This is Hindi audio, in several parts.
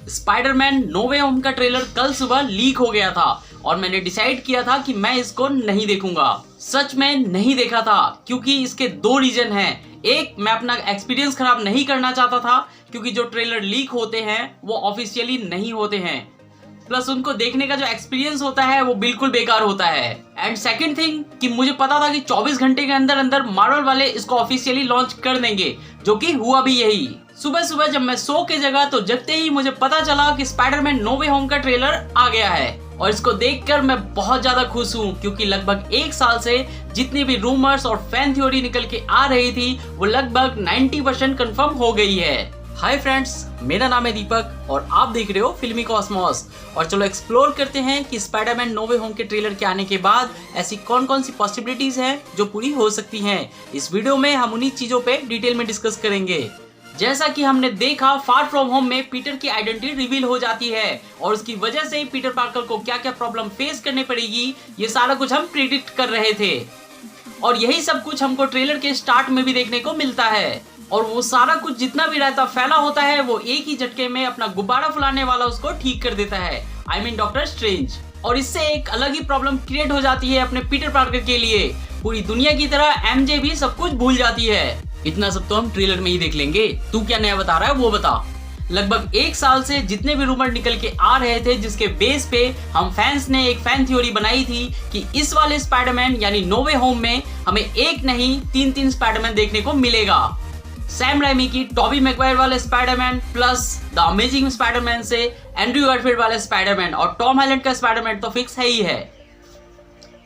स्पाइडरमैन नो वे होम का ट्रेलर कल सुबह लीक हो गया था और मैंने डिसाइड किया था कि मैं इसको नहीं देखूंगा। सच में नहीं देखा था क्योंकि इसके दो रीजन हैं। एक, मैं अपना एक्सपीरियंस खराब नहीं करना चाहता था क्योंकि जो ट्रेलर लीक होते हैं वो ऑफिशियली नहीं होते हैं, प्लस उनको देखने का जो एक्सपीरियंस होता है वो बिल्कुल बेकार होता है। एंड सेकंड थिंग कि मुझे पता था कि 24 घंटे के अंदर अंदर मार्वल वाले इसको ऑफिशियली लॉन्च कर देंगे, जो कि हुआ भी यही। सुबह सुबह जब मैं सो के जगह तो जगते ही मुझे पता चला कि स्पाइडरमैन नो वे होम का ट्रेलर आ गया है और इसको देखकर मैं बहुत ज्यादा खुश हूँ क्योंकि लगभग एक साल से जितनी भी रूमर्स और फैन थ्योरी निकल के आ रही थी वो लगभग 90% कंफर्म हो गई है। हाय फ्रेंड्स, मेरा नाम है दीपक और आप देख रहे हो फिल्मी कॉस्मोस। और चलो एक्सप्लोर करते हैं कि स्पाइडरमैन नो वे होम के ट्रेलर के आने के बाद ऐसी कौन कौन सी पॉसिबिलिटीज हैं जो पूरी हो सकती हैं। इस वीडियो में हम उन्हीं चीजों पे डिटेल में डिस्कस करेंगे। जैसा कि हमने देखा फार फ्रॉम होम में पीटर की आइडेंटिटी रिवील हो जाती है और उसकी वजह से पीटर पार्कर को क्या क्या प्रॉब्लम फेस करनी पड़ेगी, ये सारा कुछ हम प्रिडिक्ट कर रहे थे और यही सब कुछ हमको ट्रेलर के स्टार्ट में भी देखने को मिलता है। और वो सारा कुछ जितना भी रहता फैला होता है वो एक ही झटके में अपना गुब्बारा फुलाने वाला उसको ठीक कर देता है, आई मीन डॉक्टर स्ट्रेंज। और इससे एक अलग ही प्रॉब्लम क्रिएट हो जाती है अपने पीटर पार्कर के लिए। पूरी दुनिया की तरह एमजे भी सब कुछ भूल जाती है। इतना सब तो हम ट्रेलर में ही देख लेंगे, तू क्या नया बता रहा है वो बता। लगभग एक साल से जितने भी रूमर निकल के आ रहे थे जिसके बेस पे हम फैंस ने एक फैन थ्योरी बनाई थी कि इस वाले स्पाइडरमैन यानी नो वे होम में हमें एक नहीं तीन स्पाइडरमैन देखने को मिलेगा। सैम राइमी की टॉबी मैगवायर वाले Spiderman plus the amazing Spiderman से एंड्रयू गारफील्ड वाले स्पाइडरमैन और टॉम हॉलैंड का स्पाइडरमैन तो फिक्स है ही है।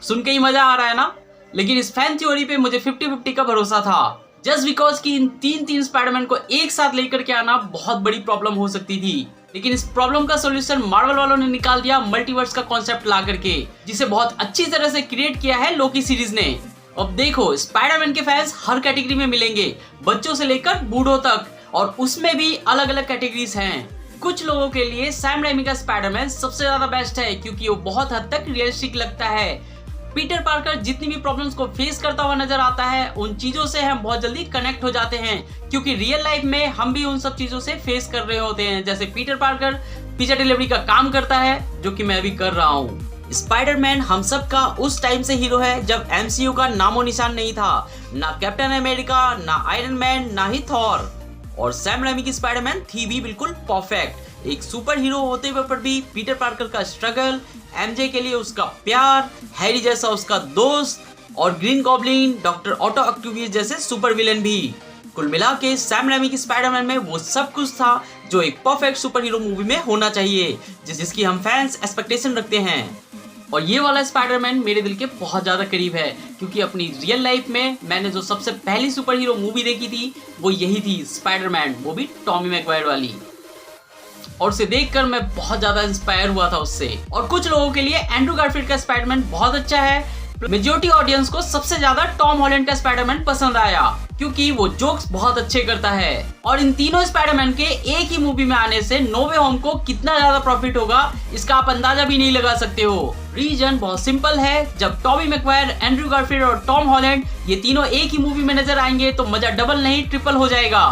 सुन के ही मजा आ रहा है ना, लेकिन इस फैन थ्योरी पे मुझे 50-50 का भरोसा था जस्ट बिकॉज कि इन तीन स्पाइडरमैन को एक साथ लेकर के आना बहुत बड़ी प्रॉब्लम हो सकती थी। लेकिन इस प्रॉब्लम का सॉल्यूशन मार्वल वालों ने निकाल दिया मल्टीवर्स का कॉन्सेप्ट ला करके, जिसे बहुत अच्छी तरह से क्रिएट किया है लोकी सीरीज ने। अब देखो स्पाइडरमैन के फैंस हर कैटेगरी में मिलेंगे, बच्चों से लेकर बूढ़ों तक, और उसमें भी अलग अलग कैटेगरीज हैं। कुछ लोगों के लिए सैम राइमी का स्पाइडरमैन सबसे ज्यादा बेस्ट है क्योंकि वो बहुत हद तक रियलिस्टिक लगता है। पीटर पार्कर जितनी भी प्रॉब्लम्स को फेस करता हुआ नजर आता है उन चीजों से हम बहुत जल्दी कनेक्ट हो जाते हैं क्योंकि रियल लाइफ में हम भी उन सब चीजों से फेस कर रहे होते हैं। जैसे पीटर पार्कर पिज्जा डिलीवरी का काम करता है जो कि मैं भी कर रहा हूँ। स्पाइडरमैन हम सब का उस टाइम से हीरो है जब एमसीयू का नामो निशान नहीं था, ना कैप्टन अमेरिका, ना आयरन मैन, ना ही थॉर। और सैम राइमी की स्पाइडरमैन थी भी बिल्कुल परफेक्ट। एक सुपर हीरो होते हुए पर भी पीटर पार्कर का स्ट्रगल, एमजे के लिए उसका प्यार, हैरी जैसा उसका दोस्त और green goblin, doctor Otto Octavius जैसे सुपर विलेन भी। कुल मिला के सैम राइमी की स्पाइडरमैन में वो सब कुछ था जो एक परफेक्ट सुपर हीरो मूवी में होना चाहिए, जिसकी हम फैंस एक्सपेक्टेशन रखते हैं। और ये वाला स्पाइडरमैन मेरे दिल के बहुत ज़्यादा करीब है क्योंकि अपनी रियल लाइफ में मैंने जो सबसे पहली सुपर हीरो मूवी देखी थी वो यही थी, स्पाइडरमैन, वो भी टॉमी मैगवायर वाली। और उसे देखकर मैं बहुत ज़्यादा इंस्पायर हुआ था उससे। और कुछ लोगों के लिए एंड्रयू गारफील्ड का स्पाइडरमैन बहुत अच्छा है। मेजॉरिटी ऑडियंस को सबसे ज्यादा टॉम हॉलैंड का स्पाइडरमैन पसंद आया क्योंकि वो जोक्स बहुत अच्छे करता है। और इन तीनों स्पाइडरमैन के एक ही मूवी में आने से नो वे होम को कितना ज्यादा प्रॉफिट होगा इसका आप अंदाजा भी नहीं लगा सकते हो। रीजन बहुत सिंपल है, जब टॉबी मैगवायर, एंड्रयू गारफील्ड और टॉम हॉलैंड ये तीनों एक ही मूवी में नजर आएंगे तो मजा डबल नहीं ट्रिपल हो जाएगा।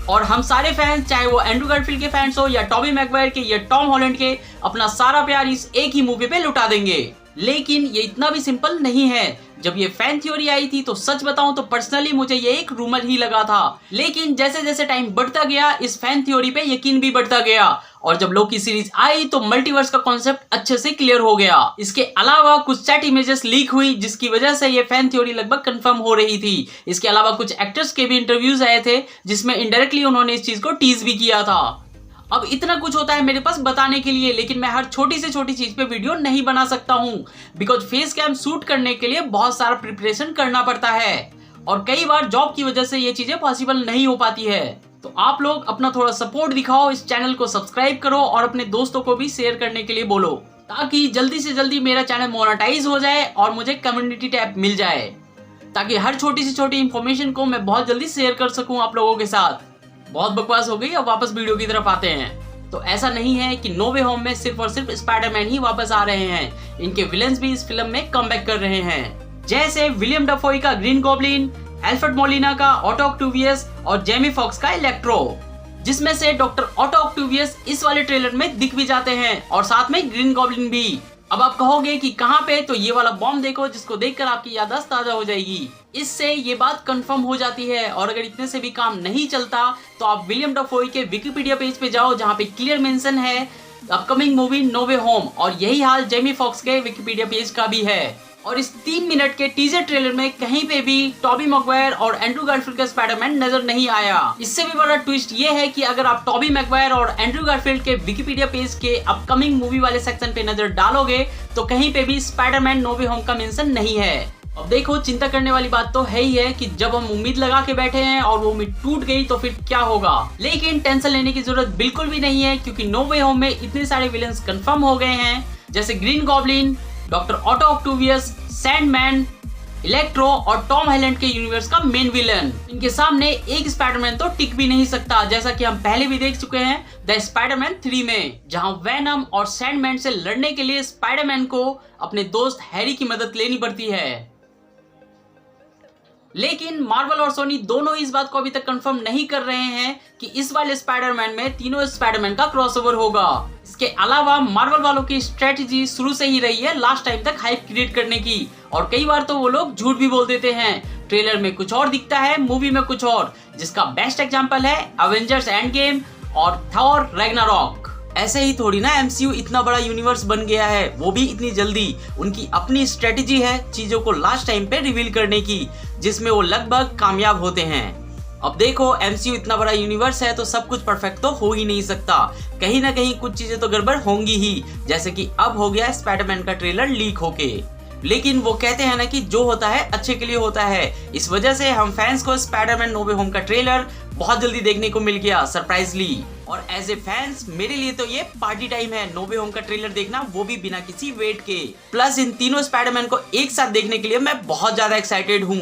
और हम सारे फैंस, चाहे वो एंड्रयू गारफील्ड के फैंस हो या टॉबी मैगवायर के या टॉम हॉलैंड के, अपना सारा प्यार इस एक ही मूवी पे लुटा देंगे। लेकिन ये इतना भी सिंपल नहीं है। जब ये फैन थ्योरी आई थी तो सच बताऊं तो पर्सनली मुझे ये एक रूमर ही लगा था, लेकिन जैसे जैसे टाइम बढ़ता गया इस फैन थ्योरी पे यकीन भी बढ़ता गया। और जब लोकी सीरीज आई तो मल्टीवर्स का कॉन्सेप्ट अच्छे से क्लियर हो गया। इसके अलावा कुछ सेट इमेजेस लीक हुई जिसकी वजह से ये फैन थ्योरी लगभग कंफर्म हो रही थी। इसके अलावा कुछ एक्टर्स के भी इंटरव्यूज आए थे जिसमें इनडायरेक्टली उन्होंने इस चीज को टीज भी किया था। अब इतना कुछ होता है मेरे पास बताने के लिए, लेकिन मैं हर छोटी से छोटी चीज पे वीडियो नहीं बना सकता हूँ बिकॉज फेस कैम शूट करने के लिए बहुत सारा प्रिपरेशन करना पड़ता है और कई बार जॉब की वजह से ये चीजें पॉसिबल नहीं हो पाती है। तो आप लोग अपना थोड़ा सपोर्ट दिखाओ, इस चैनल को सब्सक्राइब करो और अपने दोस्तों को भी शेयर करने के लिए बोलो ताकि जल्दी से जल्दी मेरा चैनल मोनेटाइज हो जाए और मुझे कम्युनिटी टैब मिल जाए, ताकि हर छोटी से छोटी इंफॉर्मेशन को मैं बहुत जल्दी शेयर कर सकूं आप लोगों के साथ। बहुत बकवास हो गई, अब वापस वीडियो की तरफ आते हैं। तो ऐसा नहीं है कि नो वे होम में सिर्फ और सिर्फ स्पाइडरमैन ही वापस आ रहे हैं, इनके विलेंस भी इस फिल्म में कमबैक कर रहे हैं। जैसे विलियम डफोई का ग्रीन गॉब्लिन, एल्फ्रेड मोलिना का ऑटो ऑक्टेवियस और जेमी फॉक्स का इलेक्ट्रो। जिसमें से डॉक्टर ऑटो ऑक्टेवियस इस वाले ट्रेलर में दिख भी जाते हैं और साथ में ग्रीन गॉब्लिन भी। अब आप कहोगे कि कहां पे, तो ये वाला बॉम्ब देखो जिसको देखकर आपकी याददाश्त ताजा हो जाएगी। इससे ये बात कंफर्म हो जाती है। और अगर इतने से भी काम नहीं चलता तो आप विलियम डेफोए के विकिपीडिया पेज पे जाओ जहां पे क्लियर मेंशन है अपकमिंग मूवी नो वे होम, और यही हाल जेमी फॉक्स के विकिपीडिया पेज का भी है। और इस 3 मिनट के टीजर ट्रेलर में कहीं पे भी टॉबी मैगवायर और एंड्रू गारफील्ड का स्पाइडरमैन नजर नहीं आया। इससे भी बड़ा ट्विस्ट ये है कि अगर आप टॉबी मैगवायर और एंड्रू गारफील्ड के विकिपीडिया पेज के अपकमिंग मूवी वाले सेक्शन पे नजर डालोगे तो कहीं पे भी स्पाइडरमैन नो वे होम का मेंशन नहीं है। अब देखो, चिंता करने वाली बात तो है ही है कि जब हम उम्मीद लगा के बैठे हैं और वो उम्मीद टूट गई तो फिर क्या होगा। लेकिन टेंशन लेने की जरूरत बिल्कुल भी नहीं है, क्योंकि नो वे होम में इतने सारे विलन्स कंफर्म हो गए हैं, जैसे green goblin, doctor Otto Octavius, Sandman, electro और टॉम हॉलैंड के यूनिवर्स का मेन विलन। इनके सामने एक स्पाइडरमैन तो टिक भी नहीं सकता, जैसा कि हम पहले भी देख चुके हैं द स्पाइडरमैन 3 में, जहां वेनम और सैंडमैन से लड़ने के लिए स्पाइडरमैन को अपने दोस्त हैरी की मदद लेनी पड़ती है। लेकिन मार्वल और सोनी दोनों इस बात को अभी तक कंफर्म नहीं कर रहे हैं कि इस वाले स्पाइडरमैन में तीनों स्पाइडरमैन का क्रॉसओवर होगा। इसके अलावा मार्वल वालों की स्ट्रेटजी शुरू से ही रही है लास्ट टाइम तक हाइप क्रिएट करने की, और कई बार तो वो लोग झूठ भी बोल देते हैं। ट्रेलर में कुछ और दिखता है, मूवी में कुछ और, जिसका बेस्ट एग्जांपल है एवेंजर्स एंड गेम और थॉर रैग्नारॉक। ऐसे ही थोड़ी ना एमसीयू इतना बड़ा यूनिवर्स बन गया है, वो भी इतनी जल्दी। उनकी अपनी स्ट्रेटजी है चीजों को लास्ट टाइम पे रिवील करने की, जिसमें वो लगभग कामयाब होते हैं। अब देखो, एमसीयू इतना बड़ा यूनिवर्स है तो सब कुछ परफेक्ट तो हो ही नहीं सकता, कहीं ना कहीं कुछ चीजें तो गड़बड़ होंगी ही, जैसे कि अब हो गया स्पाइडरमैन का ट्रेलर लीक होके। लेकिन वो कहते हैं ना कि जो होता है अच्छे के लिए होता है, इस वजह से हम फैंस को स्पाइडरमैन नो वे होम का ट्रेलर बहुत जल्दी देखने को मिल गया सरप्राइजली। और एज ए फैंस मेरे लिए तो ये पार्टी टाइम है नो वे होम का ट्रेलर देखना, वो भी बिना किसी वेट के। प्लस इन तीनों स्पाइडरमैन को एक साथ देखने के लिए मैं बहुत ज्यादा एक्साइटेड हूँ,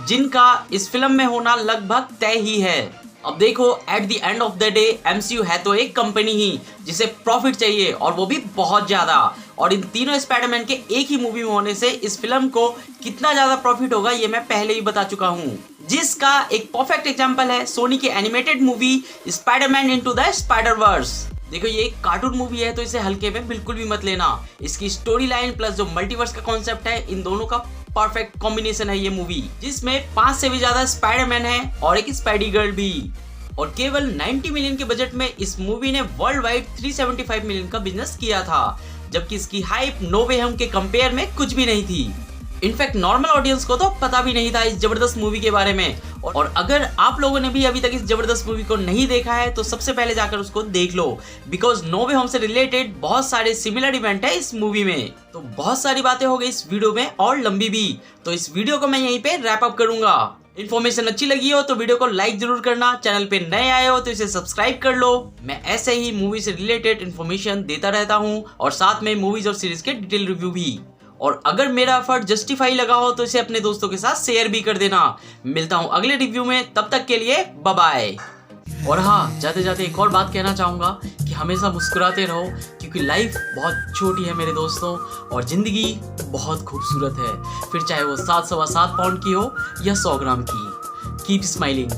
जिनका इस फिल्म में होना लगभग तय ही है। अब देखो, at the end of the day MCU है तो एक कंपनी ही जिसे प्रॉफिट चाहिए, और वो भी बहुत ज्यादा। और इन तीनों स्पाइडरमैन के एक ही मूवी में होने से इस फिल्म को कितना ज्यादा प्रॉफिट होगा ये मैं पहले ही बता चुका हूँ, जिसका एक परफेक्ट एग्जांपल है सोनी की animated movie Spiderman into the Spider-Verse. देखो, ये एक कार्टून मूवी है तो इसे हल्के में बिल्कुल भी मत लेना। इसकी स्टोरी लाइन प्लस जो मल्टीवर्स का कॉन्सेप्ट है, इन दोनों का परफेक्ट कॉम्बिनेशन है ये मूवी, जिसमें 5 से भी ज्यादा स्पाइडरमैन है और एक स्पाइडी गर्ल भी। और केवल 90 मिलियन के बजट में इस मूवी ने वर्ल्ड वाइड 375 मिलियन का बिजनेस किया था, जबकि इसकी हाइप नो वे होम के कंपेयर में कुछ भी नहीं थी। इनफैक्ट नॉर्मल ऑडियंस को तो पता भी नहीं था इस जबरदस्त मूवी के बारे में। और अगर आप लोगों ने भी अभी तक इस जबरदस्त मूवी को नहीं देखा है तो सबसे पहले जाकर उसको देख लो, बिकॉज नो वे होम से रिलेटेड बहुत सारे सिमिलर इवेंट है इस मूवी में। तो बहुत सारी बातें हो गई इस वीडियो में और लंबी भी, तो इस वीडियो को मैं यहीं पे रैप अप करूंगा। इन्फॉर्मेशन अच्छी लगी हो तो वीडियो को लाइक जरूर करना, चैनल पे नए आए हो तो इसे सब्सक्राइब कर लो। मैं ऐसे ही मूवी से रिलेटेड इन्फॉर्मेशन देता रहता हूँ, और साथ में मूवीज और सीरीज के डिटेल रिव्यू भी। और अगर मेरा एफर्ट जस्टिफाई लगा हो तो इसे अपने दोस्तों के साथ शेयर भी कर देना। मिलता हूँ अगले रिव्यू में, तब तक के लिए बाय बाय। और हाँ, जाते जाते एक और बात कहना चाहूँगा कि हमेशा मुस्कुराते रहो, क्योंकि लाइफ बहुत छोटी है मेरे दोस्तों, और जिंदगी बहुत खूबसूरत है, फिर चाहे वो 7 सवा 7 पाउंड की हो या 100 ग्राम की। Keep smiling.